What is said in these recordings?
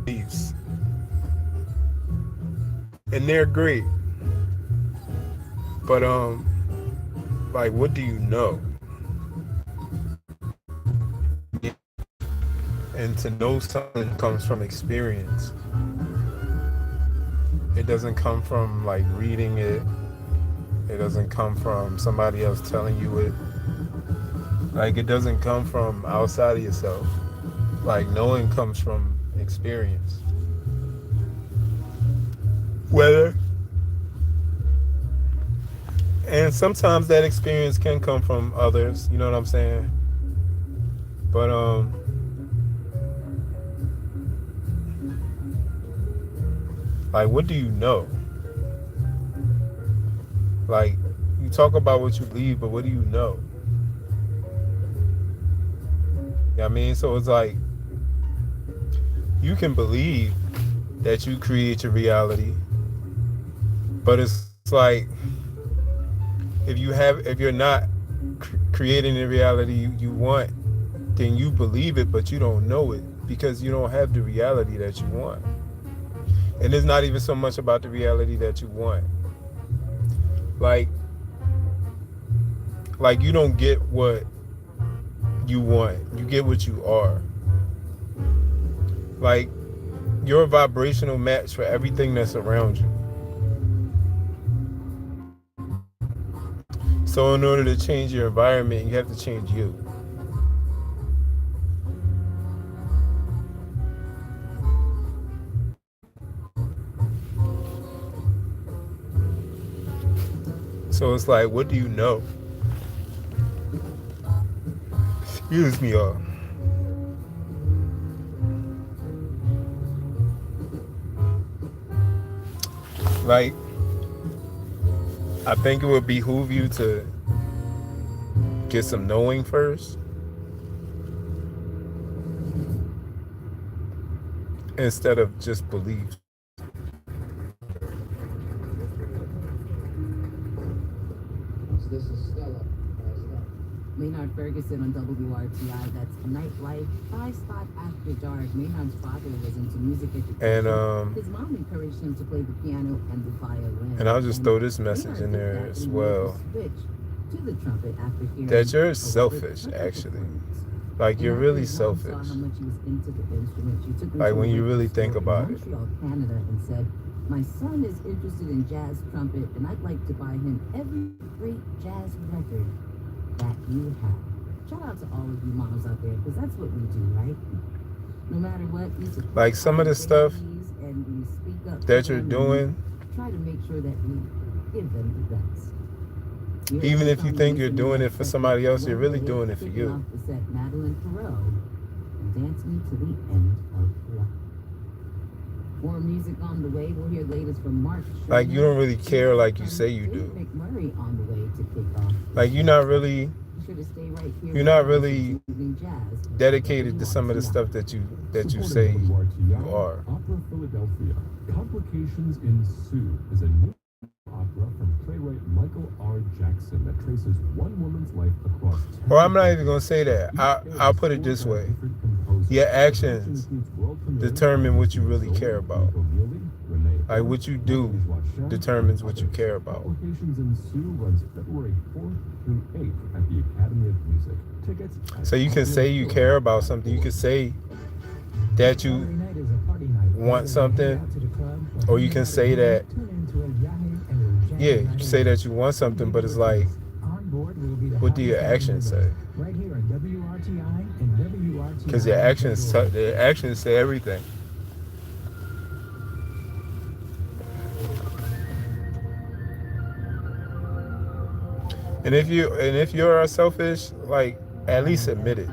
beliefs, and they're great. But like, what do you know? And to know something comes from experience. It doesn't come from like reading it. It doesn't come from somebody else telling you it. Like, it doesn't come from outside of yourself. Like, knowing comes from experience. Whether and sometimes that experience can come from others, you know what I'm saying? But like, what do you know? Like, you talk about what you believe, but what do you know? You know what I mean? So it's like, you can believe that you create your reality, but it's like, if you're not creating the reality you want, then you believe it, but you don't know it because you don't have the reality that you want. And it's not even so much about the reality that you want. Like, you don't get what you want. You get what you are. Like, you're a vibrational match for everything that's around you. So in order to change your environment, you have to change you. So it's like, what do you know? Excuse me, y'all. Like, I think it would behoove you to get some knowing first instead of just belief. This is Stella. Maynard Ferguson on WRTI. That's Nightlife. 5 spot after dark. Maynard's father was into music education. And his mom encouraged him to play the piano and the violin. and I'll just throw this message in there as well. To the trumpet after hearing that you're selfish, actually. Like, you're really selfish. Like, when you really think about it. Canada, and said, my son is interested in jazz trumpet, and I'd like to buy him every great jazz record that you have. Shout out to all of you moms out there, because that's what we do, right? No matter what, we support like, some of the stuff and we speak up that you're doing, try to make sure that we give them the best. Even if you think you're doing it for somebody else, you're really doing it for you. Madeline Perot, Dance Me to the End of Life. More music on the way. We'll hear latest from Mark. Like, you don't really care like you say you do. McMurray on the way to kick off. Like, you're not really dedicated to some of the stuff that you say you are. Opera Philadelphia. Complications Ensue is a new opera from playwright Michael R. Jackson that traces one woman's life across. Or I'm not even gonna say that. I'll put it this way: your actions determine what you really care about. Like, what you do determines what you care about. Complications Ensue runs February 4th through 8th at the Academy of Music. Tickets. So you can say you care about something. You can say that you want something, or you can say that, yeah, you can say that you want something, but it's like, what do your actions say? Because your actions say everything. And if you are selfish, like, at least admit it.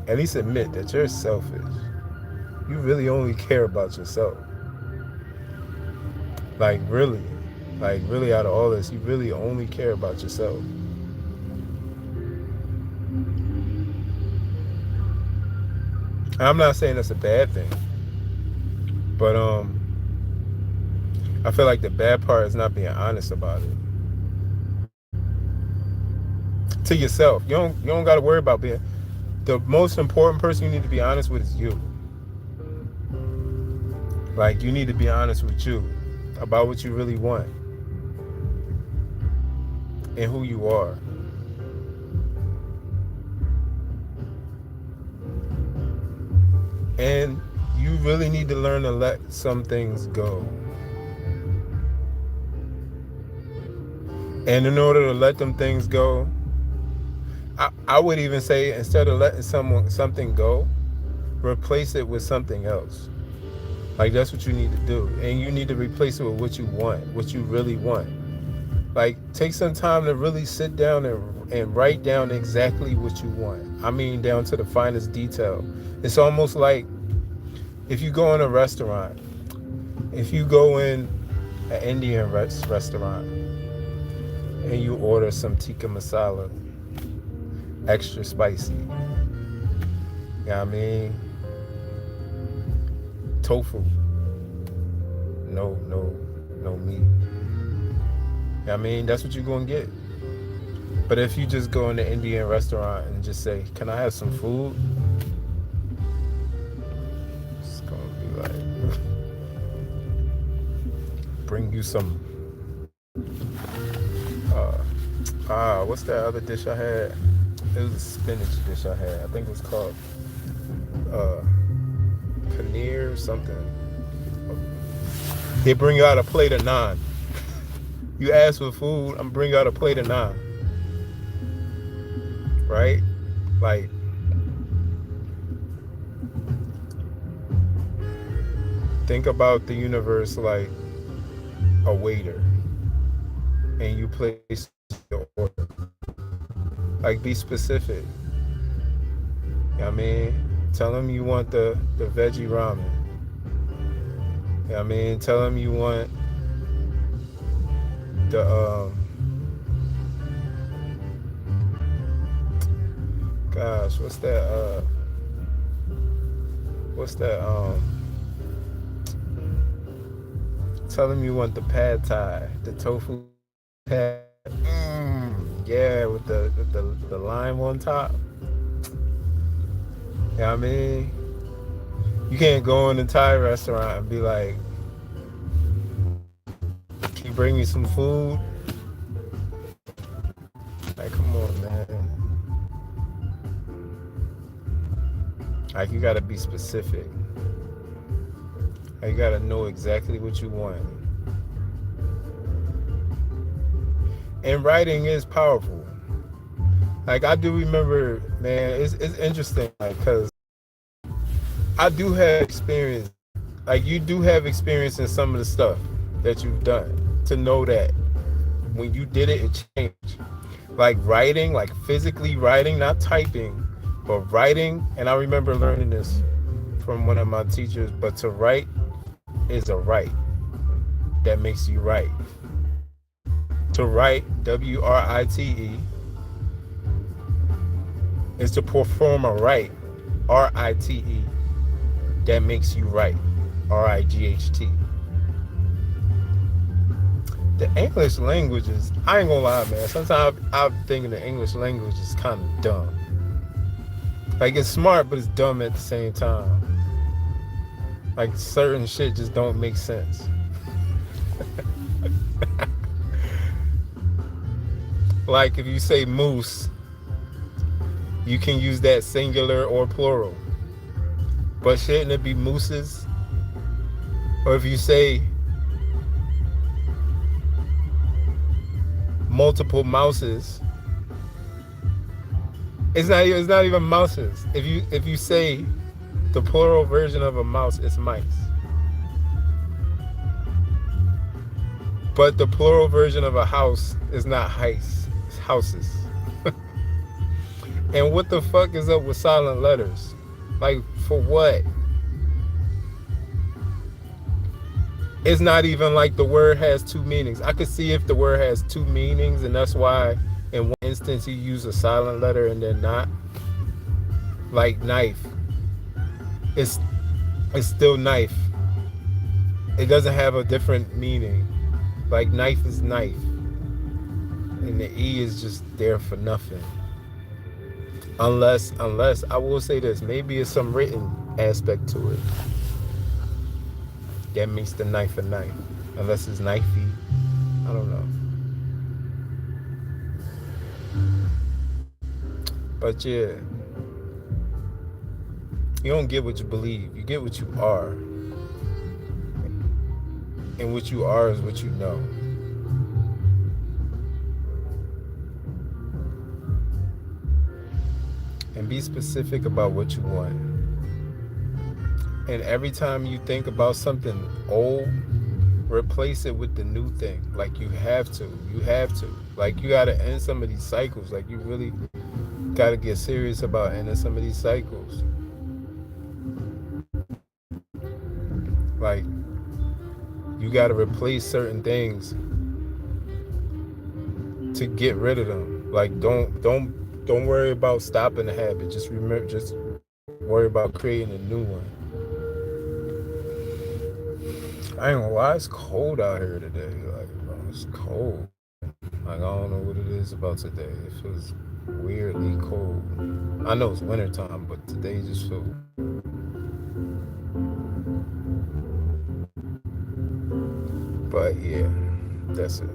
At least admit that you're selfish. You really only care about yourself. Like, really out of all this, you really only care about yourself. I'm not saying that's a bad thing, but I feel like the bad part is not being honest about it to yourself. You don't got to worry about being. The most important person you need to be honest with is you. Like, you need to be honest with you about what you really want and who you are. And you really need to learn to let some things go. And in order to let them things go, I would even say, instead of letting something go, replace it with something else. Like, that's what you need to do. And you need to replace it with what you want, what you really want. Like, take some time to really sit down and write down exactly what you want. I mean, down to the finest detail. It's almost like if you go in a restaurant, if you go in an Indian restaurant and you order some tikka masala, extra spicy, you know what I mean? Tofu, no meat. I mean, that's what you're gonna get. But if you just go in the Indian restaurant and just say, "Can I have some food?" It's gonna be like, bring you some. What's that other dish I had? It was a spinach dish I had. I think it was called paneer or something. They bring you out a plate of naan. You ask for food, I'm bring out a plate of naan. Right? Like, think about the universe like a waiter, and you place your order. Like, be specific. You know what I mean? Tell them you want the veggie ramen. You know what I mean? Tell them you want the gosh, what's that tell them you want the pad thai, the tofu pad. Yeah, with the lime on top. You know what I mean? You can't go in a Thai restaurant and be like, "Can you bring me some food?" Like, come on, man. Like, you gotta be specific. Like, you gotta know exactly what you want. And writing is powerful. Like, I do remember, man, it's interesting, like, because I do have experience. Like, you do have experience in some of the stuff that you've done, to know that when you did it, it changed. Like, writing, like physically writing, not typing, but writing. And I remember learning this from one of my teachers, but to write is a right that makes you right. To write, WRITE, is to perform a rite, RITE, that makes you right, RIGHT. The English language is, I ain't gonna lie, man, sometimes I'm thinking the English language is kind of dumb. Like, it's smart, but it's dumb at the same time. Like, certain shit just don't make sense. Like, if you say moose, you can use that singular or plural. But shouldn't it be mooses? Or if you say multiple mouses, it's not even mouses. If you say the plural version of a mouse, it's mice. But the plural version of a house is not heis, it's houses. And what the fuck is up with silent letters? Like, for what? It's not even like the word has two meanings. I could see if the word has two meanings, and that's why in one instance you use a silent letter and then not. Like knife. It's still knife. It doesn't have a different meaning. Like, knife is knife. And the E is just there for nothing. Unless I will say this, maybe it's some written aspect to it. that makes the knife a knife. Unless it's knifey. I don't know. But yeah, you don't get what you believe. You get what you are. And what you are is what you know. And be specific about what you want. And every time you think about something old, replace it with the new thing. Like you have to. You have to. Like you gotta end some of these cycles. Like you really gotta get serious about ending some of these cycles. Like you gotta replace certain things to get rid of them. Like don't worry about stopping the habit. Just remember, just worry about creating a new one. I ain't gonna lie, it's cold out here today. Like, bro, it's cold. Like, I don't know what it is about today. It feels weirdly cold. I know it's wintertime, but today just feels. But yeah, that's it.